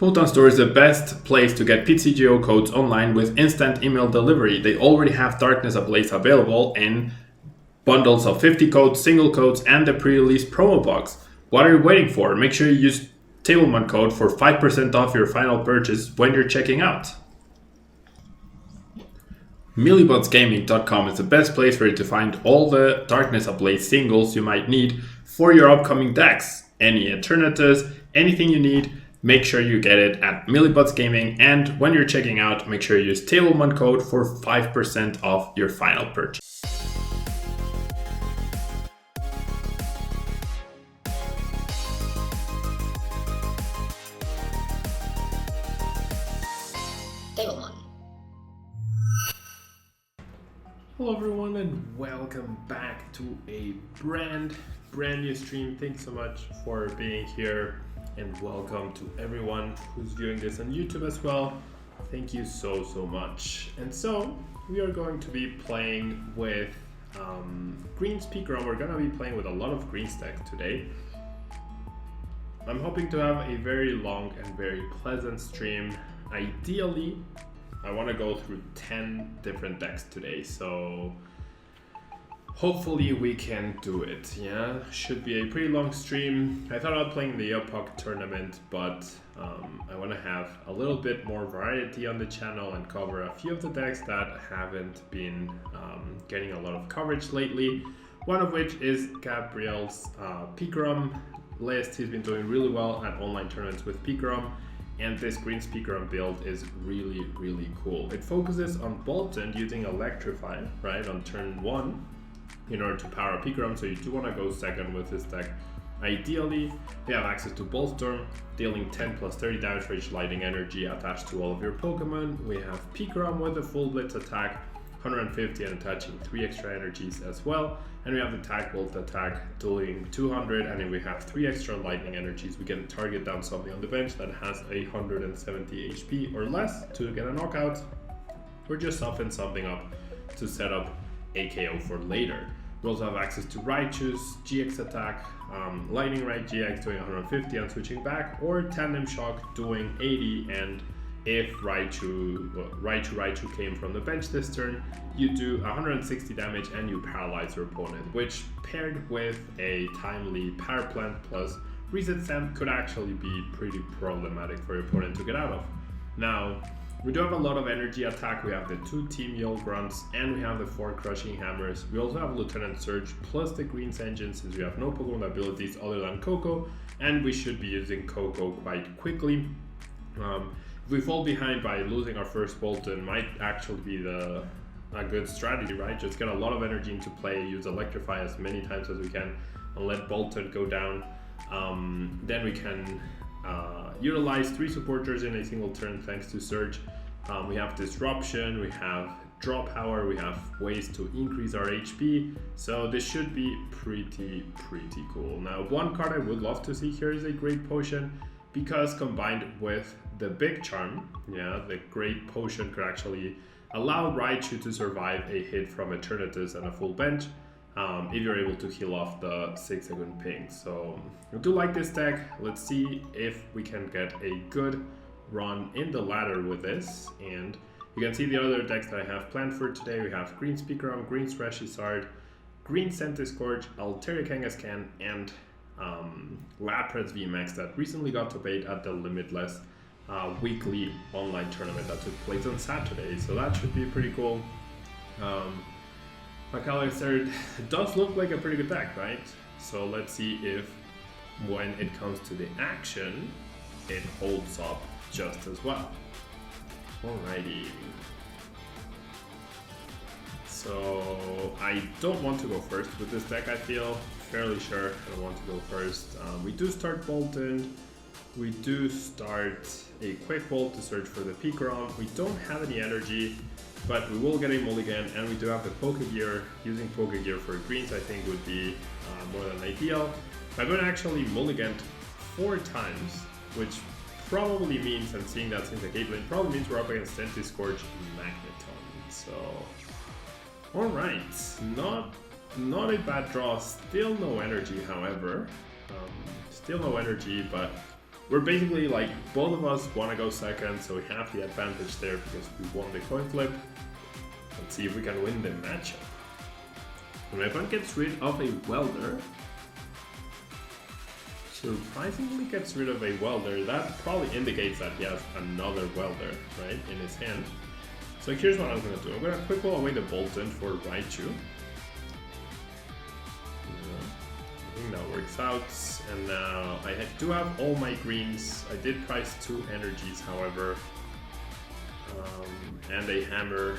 Boltund Store is the best place to get PCGO codes online with instant email delivery. They already have Darkness Ablaze available in bundles of 50 codes, single codes, and the pre-release promo box. What are you waiting for? Make sure you use Tablemon code for 5% off your final purchase when you're checking out. MillibotsGaming.com is the best place for you to find all the Darkness Ablaze singles you might need for your upcoming decks. Any alternatives, anything you need, make sure you get it at Millibots Gaming, and when you're checking out, make sure you use Tablemon code for 5% off your final purchase. Tablemon. Hello everyone and welcome back to a brand new stream. Thanks so much for being here. And welcome to everyone who's viewing this on YouTube as well. Thank you so much. And so we are going to be playing with Green's PIKAROM. We're gonna be playing with a lot of green stack today. I'm hoping to have a very long and very pleasant stream. Ideally, I want to go through 10 different decks today, so hopefully we can do it. Yeah, should be a pretty long stream. I thought about playing the Epoch tournament, but I want to have a little bit more variety on the channel and cover a few of the decks that haven't been getting a lot of coverage lately. One of which is Gabriel's PIKAROM list. He's been doing really well at online tournaments with PIKAROM, and this Green's PIKAROM build is really cool. It focuses on Boltund using Electrify, right, on turn 1. In order to power PIKAROM, so you do want to go second with this deck. Ideally, we have access to Boltstorm, dealing 10 plus 30 damage for each lightning energy attached to all of your Pokemon. We have PIKAROM with a full blitz attack, 150 and attaching 3 extra energies as well. And we have the Tag Call attack, doing 200, and if we have 3 extra lightning energies, we can target down something on the bench that has 170 HP or less to get a knockout, or just soften something up to set up AKO for later. We also have access to Raichu's GX attack, Lightning Raichu-GX doing 150 and switching back, or Tandem Shock doing 80, and if Raichu came from the bench this turn, you do 160 damage and you paralyze your opponent, which paired with a timely Power Plant plus Reset Stamp could actually be pretty problematic for your opponent to get out of. Now, we do have a lot of energy attack. We have the 2 Team Yell Grunts and we have the 4 Crushing Hammers. We also have Lieutenant Surge plus the Green's Engine, since we have no Pokemon abilities other than Koko, and we should be using Koko quite quickly. If we fall behind by losing our first Boltund, might actually be a good strategy, right? Just get a lot of energy into play, use Electrify as many times as we can, and let Boltund go down. Then we can utilize 3 supporters in a single turn thanks to Surge. We have Disruption, we have Draw Power, we have ways to increase our HP, so this should be pretty cool. Now, one card I would love to see here is a Great Potion, because combined with the Big Charm, yeah, the Great Potion could actually allow Raichu to survive a hit from Eternatus and a full bench, if you're able to heal off the 6-second ping. So I do like this deck. Let's see if we can get a good run in the ladder with this. And you can see the other decks that I have planned for today. We have Green's PIKAROM, Green's Reshizzard, Green Centiskorch, Altaria Kangaskhan, and Lapras VMAX that recently got to bait at the Limitless weekly online tournament that took place on Saturday. So that should be pretty cool. Macalester third does look like a pretty good deck, right? So let's see if when it comes to the action, it holds up just as well. Alrighty. So I don't want to go first with this deck, I feel. Fairly sure I don't want to go first. We do start Boltund. We do start a Quick Bolt to search for the PIKAROM. We don't have any energy, but we will get a mulligan, and we do have the Pokégear. Using Pokégear for greens I think would be more than ideal. I'm going to actually mulligan 4 times, which probably means, and seeing that Cynthia Caitlin, probably means we're up against Centiskorch Magneton. So, alright, not a bad draw. Still no energy, however. Still no energy, but we're basically like, both of us want to go second, so we have the advantage there because we won the coin flip. Let's see if we can win the matchup. When my opponent gets rid of a welder, surprisingly gets rid of a welder, that probably indicates that he has another welder, right, in his hand. So here's what I'm going to do. I'm going to quick roll away the Boltund for Raichu. I think that works out. And now I do have all my greens. I did price 2 energies, however, and a hammer.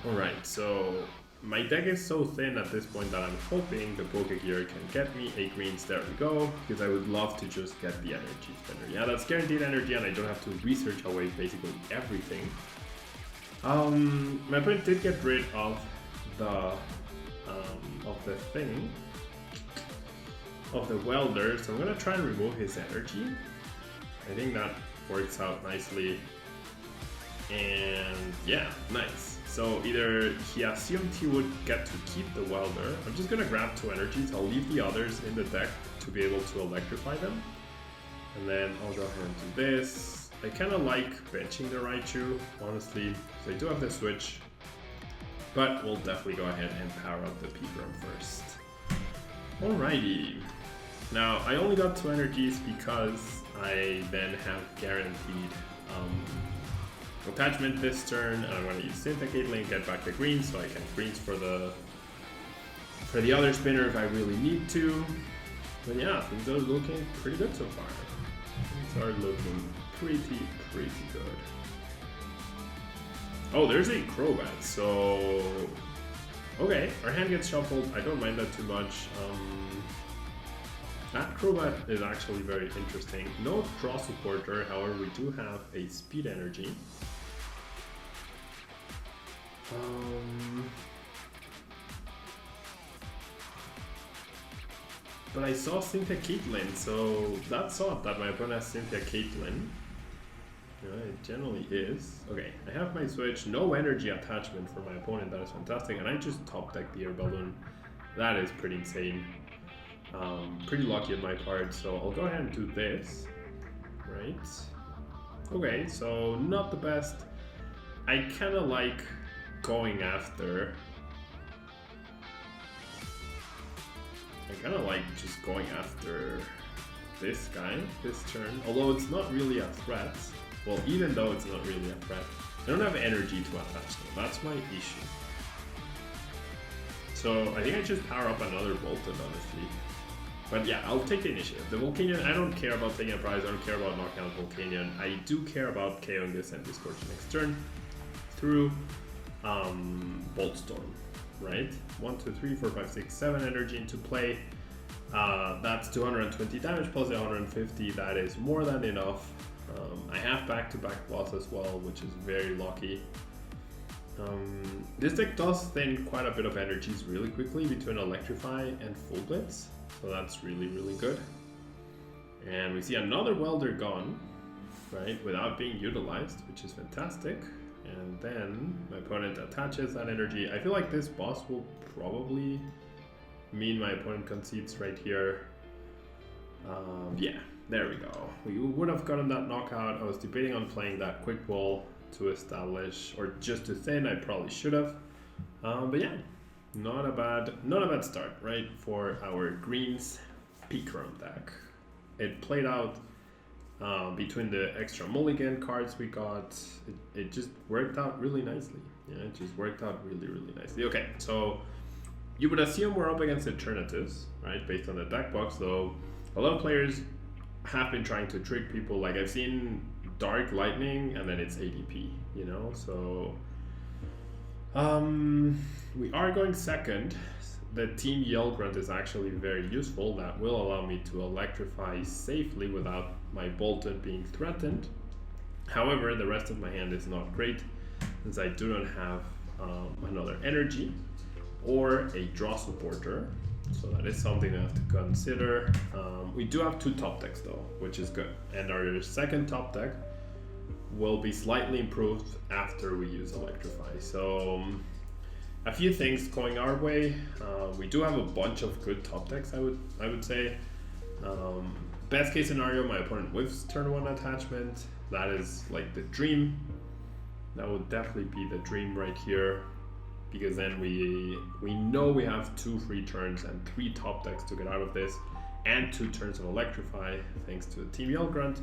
Alright, so my deck is so thin at this point that I'm hoping the Pokégear can get me a greens. There we go, because I would love to just get the Energy Spinner. Yeah, that's guaranteed energy and I don't have to research away basically everything. My opponent did get rid of the thing, of the welder, so I'm gonna try and remove his energy. I think that works out nicely. And yeah, nice. So either he assumed he would get to keep the welder. I'm just gonna grab 2 energies. I'll leave the others in the deck to be able to electrify them. And then I'll go ahead and do this. I kind of like benching the Raichu, honestly. So I do have the switch, but we'll definitely go ahead and power up the PIKAROM first. Alrighty. Now I only got 2 energies because I then have guaranteed attachment this turn, and I'm going to use Cynthia Caitlin, get back the greens so I can greens for the other spinner if I really need to. But yeah, things are looking pretty good so far. Things are looking pretty good. Oh, there's a Crobat, so okay, our hand gets shuffled. I don't mind that too much. That Crobat is actually very interesting. No draw supporter, however we do have a speed energy. But I saw Cynthia Caitlin, so that's odd that my opponent has Cynthia Caitlin. Yeah, it generally is. Okay, I have my switch, no energy attachment for my opponent, that is fantastic, and I just top deck the Air Balloon. That is pretty insane. Pretty lucky on my part, so I'll go ahead and do this. Right. Okay, so not the best. I kinda like going after. I kind of like just going after this guy this turn, although it's not really a threat. Well, even though it's not really a threat, I don't have energy to attach them. That's my issue. So I think I just power up another Boltund, honestly. But yeah, I'll take the initiative. The Volcanion, I don't care about taking a prize. I don't care about knocking out Volcanion. I do care about KOing this and Discordia next turn through Bolt Storm. Right? 1, 2, 3, 4, 5, 6, 7 energy into play. That's 220 damage plus 150. That is more than enough. I have back-to-back plus as well, which is very lucky. This deck does thin quite a bit of energies really quickly between Electrify and Full Blitz, so that's really good. And we see another welder gone, right, without being utilized, which is fantastic. And then my opponent attaches that energy. I feel like this boss will probably mean my opponent concedes right here. Yeah, there we go. We would have gotten that knockout. I was debating on playing that quick ball to establish, or just to thin. I probably should have. But yeah, not a bad start, right, for our greens PIKAROM deck. It played out. Between the extra mulligan cards we got, it just worked out really nicely. Yeah, it just worked out really nicely. Okay, so you would assume we're up against alternatives, right, based on the deck box, though a lot of players have been trying to trick people. Like, I've seen Dark Lightning and then it's ADP, you know, so we are going second. The Team Yell Grunt is actually very useful. That will allow me to electrify safely without my Boltund being threatened. However, the rest of my hand is not great, since I do not have another energy or a draw supporter. So that is something I have to consider. We do have 2 top decks though, which is good. And our second top deck will be slightly improved after we use Electrify. So a few things going our way. We do have a bunch of good top decks, I would say. Best case scenario, my opponent whiffs turn 1 attachment. That is like the dream. That would definitely be the dream right here, because then we know we have 2 free turns and 3 top decks to get out of this, and 2 turns of Electrify thanks to the Team Yell Grunt.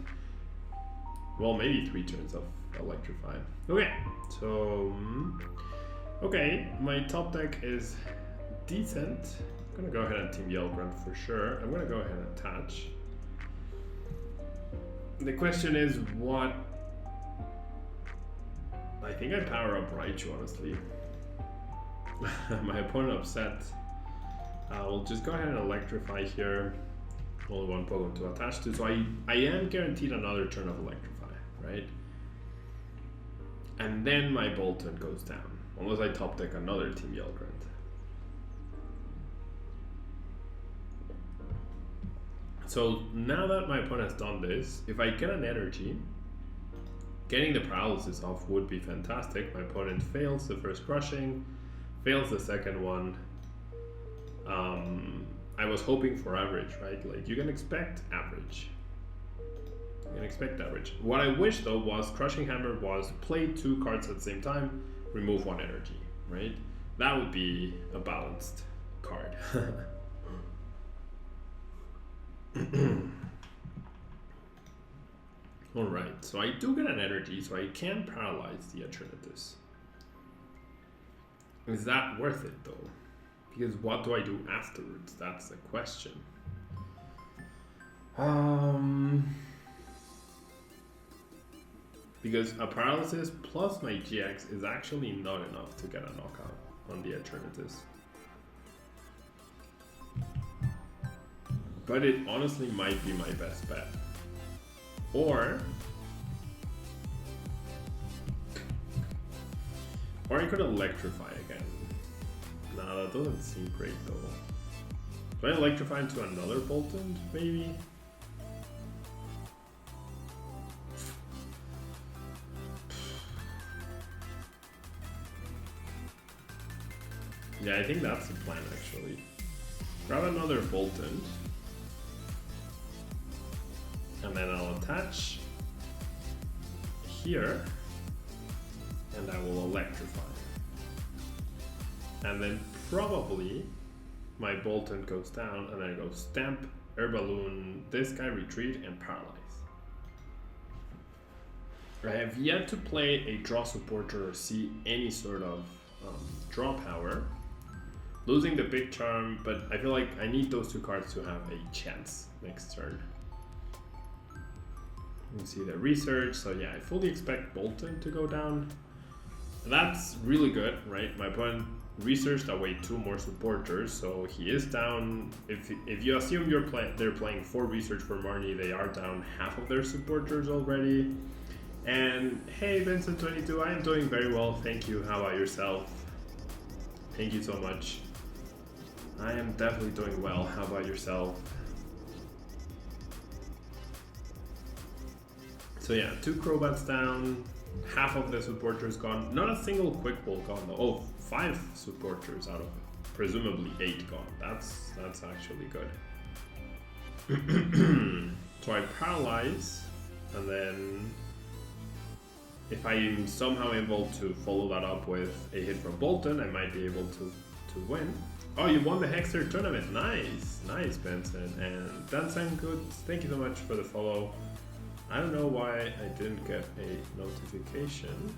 Well, maybe 3 turns of Electrify. Okay, so okay, my top deck is decent. I'm gonna go ahead and Team Yell Grunt for sure. I'm gonna go ahead and attach. The question is what? I think I power up Raichu, honestly. My opponent upset. We'll just go ahead and Electrify here. Only 1 Pokemon to attach to, so I am guaranteed another turn of Electrify, right? And then my Boltund goes down, unless I top deck another Team Yell Grunt. So now that my opponent has done this, if I get an energy, getting the paralysis off would be fantastic. My opponent fails the first crushing, fails the second one. I was hoping for average, right? Like, you can expect average. You can expect average. What I wish though was Crushing Hammer was play 2 cards at the same time, remove 1 energy, right? That would be a balanced card. Alright, so I do get an energy, so I can paralyze the Eternatus. Is that worth it though? Because what do I do afterwards? That's the question. Because a paralysis plus my GX is actually not enough to get a knockout on the Eternatus. But it honestly might be my best bet. Or I could Electrify again. Nah, that doesn't seem great though. Do I Electrify into another Boltund, maybe? Yeah, I think that's the plan actually. Grab another Boltund. And then I'll attach here, and I will Electrify. And then probably my Boltund goes down, and then I go Stamp, Air Balloon, this guy retreat, and Paralyze. I have yet to play a draw supporter or see any sort of draw power. Losing the Big Charm, but I feel like I need those 2 cards to have a chance next turn. You can see the research, so yeah, I fully expect Boltund to go down. That's really good, right? My opponent researched away 2 more supporters, so he is down. If you assume they're playing 4 research for Marnie, they are down half of their supporters already. And hey, Vincent22, I am doing very well, thank you. How about yourself? Thank you so much. I am definitely doing well. How about yourself? So yeah, 2 Crobats down, half of the supporters gone. Not a single Quick Ball gone though. Oh, 5 supporters out of presumably 8 gone. That's actually good. So I paralyze, and then if I am somehow able to follow that up with a hit from Boltund, I might be able to win. Oh, you won the Hexer tournament. Nice, nice, Benson. And Dansan Good, thank you so much for the follow. I don't know why I didn't get a notification.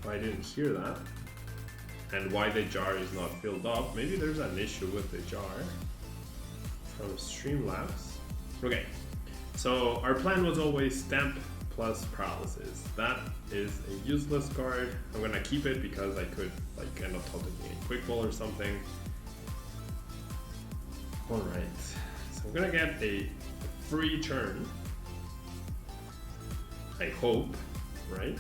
Why I didn't hear that. And why the jar is not filled up. Maybe there's an issue with the jar from Streamlabs. Okay, so our plan was always Stamp plus Paralysis. That is a useless card. I'm gonna keep it because I could like end up taking a Quick Ball or something. Alright, so I'm gonna get a free turn. I hope, right?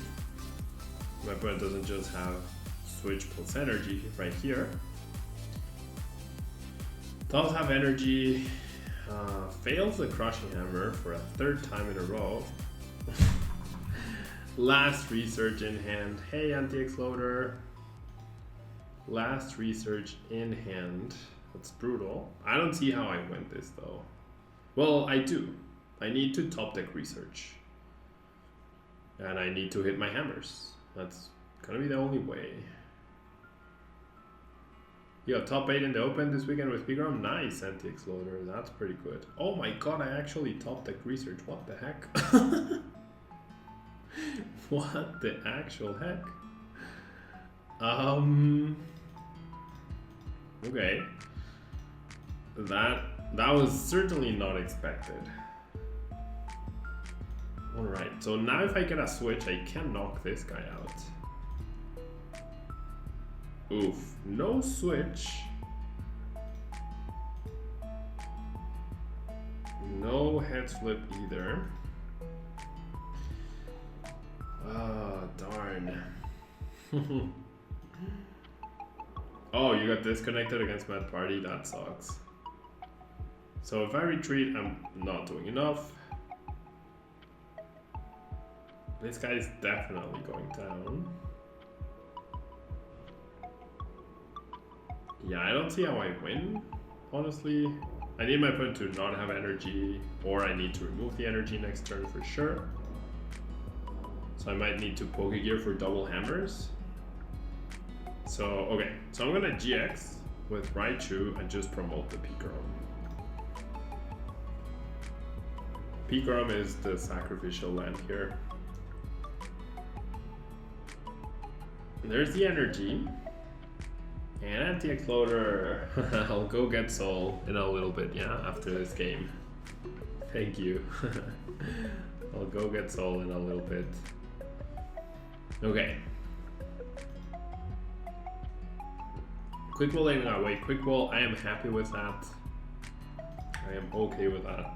My opponent doesn't just have Switch plus Energy right here. Does have Energy, fails the Crushing Hammer for a 3rd time in a row. Last Research in hand. Hey, Anti-Exploder. Last Research in hand. That's brutal. I don't see how I win this though. Well, I do. I need to top deck research. And I need to hit my hammers. That's gonna be the only way. You got top 8 in the open this weekend with PIKAROM. Nice, anti-exploder. That's pretty good. Oh my god, I actually top deck research. What the heck? What the actual heck? Okay. That was certainly not expected. Alright, so now if I get a switch, I can knock this guy out. Oof, no switch. No head flip either. Ah, darn. Oh, you got disconnected against Mad Party? That sucks. So if I retreat, I'm not doing enough. This guy is definitely going down. Yeah, I don't see how I win, honestly. I need my opponent to not have energy, or I need to remove the energy next turn for sure. So I might need to Pokégear for double hammers. So, okay, so I'm gonna GX with Raichu and just promote the PIKAROM. PIKAROM is the sacrificial land here. There's the energy. And anti-exploder. I'll go get Soul in a little bit, yeah, after this game. Thank you. I'll go get Soul in a little bit. Okay. Quick Ball aiming away. Quick Ball, I am happy with that. I am okay with that.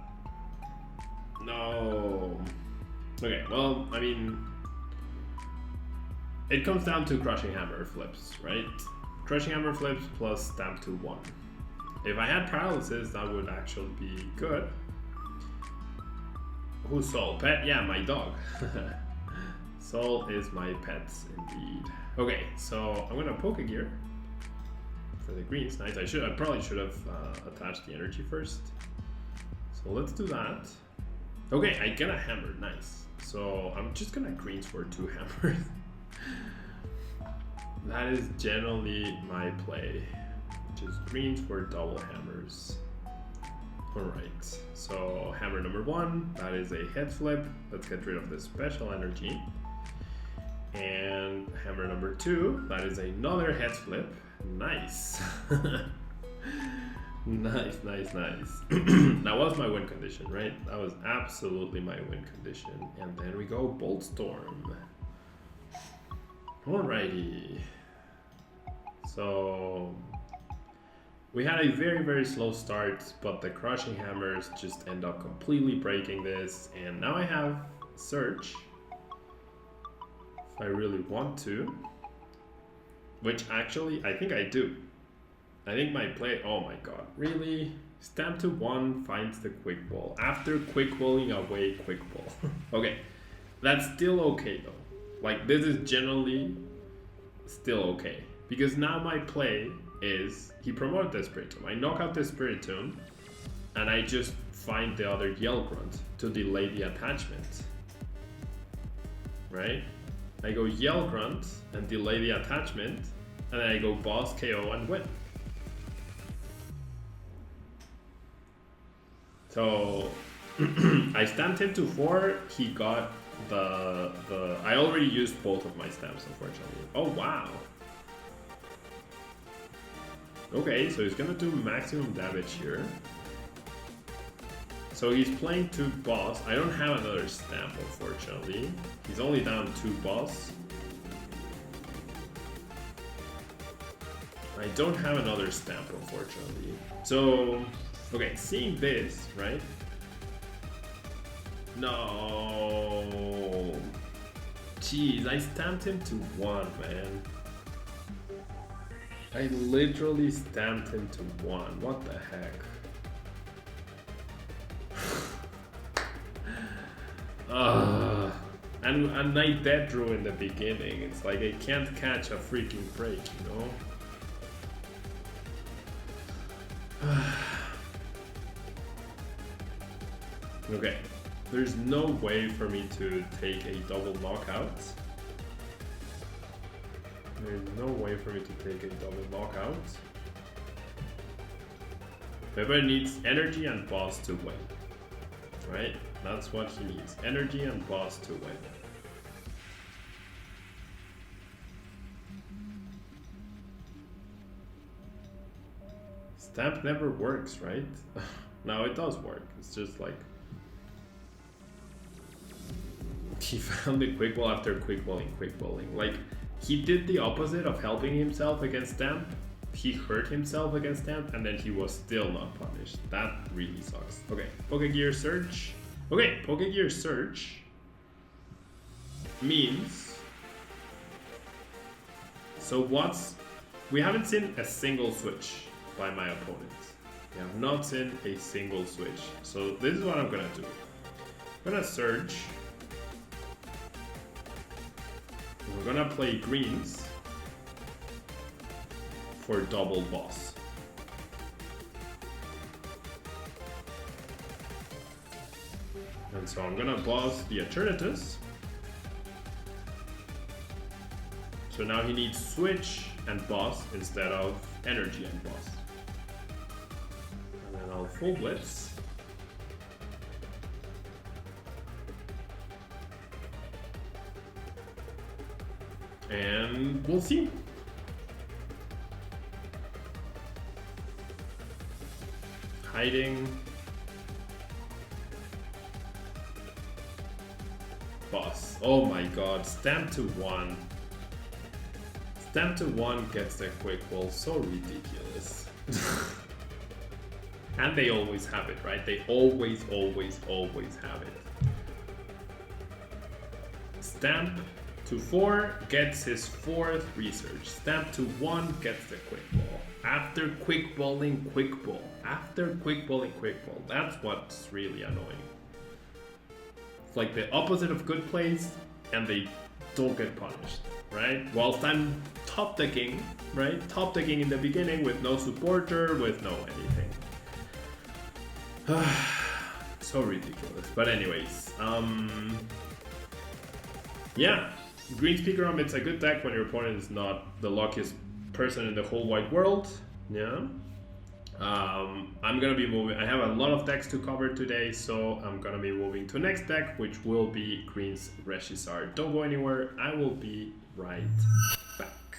No. Okay, well, I mean, it comes down to Crushing Hammer flips, right? Crushing Hammer flips plus Stamp to 1. If I had Paralysis, that would actually be good. Who's Soul? Pet? Yeah, my dog. Soul is my pet, indeed. Okay, so I'm gonna Pokégear for the greens. Nice. I probably should have attached the energy first. So let's do that. Okay, I get a hammer. Nice. So I'm just gonna greens for 2 hammers. That is generally my play, which is greens for double hammers. Alright, so hammer number 1, that is a head flip. Let's get rid of the special energy. And hammer number 2, that is another head flip. Nice. Nice, nice, nice. That was my win condition, right? That was absolutely my win condition. And then we go Bolt Storm. Alrighty. So we had a very, very slow start, but the Crushing Hammers just end up completely breaking this. And now I have Search, if I really want to, which actually I think I do. I think my play, oh my god, really? Stamp to 1 finds the Quick Ball after Quick Balling away Quick Ball. Okay, that's still okay though. Like, this is generally still okay. Because now my play is, he promoted the Spiritomb. I knock out the Spiritomb, and I just find the other Yell Grunt to delay the attachment. Right? I go Yell Grunt and delay the attachment, and then I go Boss KO and win. So, I stamped him to 4, he got I already used both of my stamps, unfortunately. Oh wow. Okay, so he's gonna do maximum damage here. So he's playing 2 boss. I don't have another stamp, unfortunately. He's only down 2 boss. I don't have another stamp, unfortunately. So, okay, seeing this, right? No. Jeez, I stamped him to 1, man. I literally stamped him to 1. What the heck? And I dead drew in the beginning. It's like I can't catch a freaking break, you know? Okay, there's no way for me to take a double knockout. There's no way for me to take a double knockout. Pepper needs energy and boss to win. Right? That's what he needs. Energy and boss to win. Stamp never works, right? No, it does work. It's just like he found the quick ball after quick balling. Like he did the opposite of helping himself against Stamp. He hurt himself against Stamp and then he was still not punished. That really sucks. Okay, Pokégear search. Okay, Pokégear search means we haven't seen a single switch by my opponent. We have not seen a single switch. So this is what I'm gonna do. I'm gonna search. We're gonna play greens for double boss. And so I'm gonna boss the Eternatus. So now he needs switch and boss instead of energy and boss. And then I'll full blitz. And we'll see. Hiding. Boss. Oh my god, Stamp to 1. Stamp to 1 gets the quick ball, so ridiculous. And they always have it, right? They always have it. Stamp to 4 gets his 4th research. Stamp to 1 gets the quick ball. After quick balling, quick ball. After quick balling, quick ball. That's what's really annoying. It's like the opposite of good plays, and they don't get punished, right? Whilst I'm top decking, right? Top decking in the beginning with no supporter, with no anything. So ridiculous. But anyways, yeah. Green's PIKAROM, it's a good deck when your opponent is not the luckiest person in the whole wide world. Yeah. I'm gonna be moving. I have a lot of decks to cover today, so I'm gonna be moving to next deck, which will be Green's Reshisar. Don't go anywhere. I will be right back.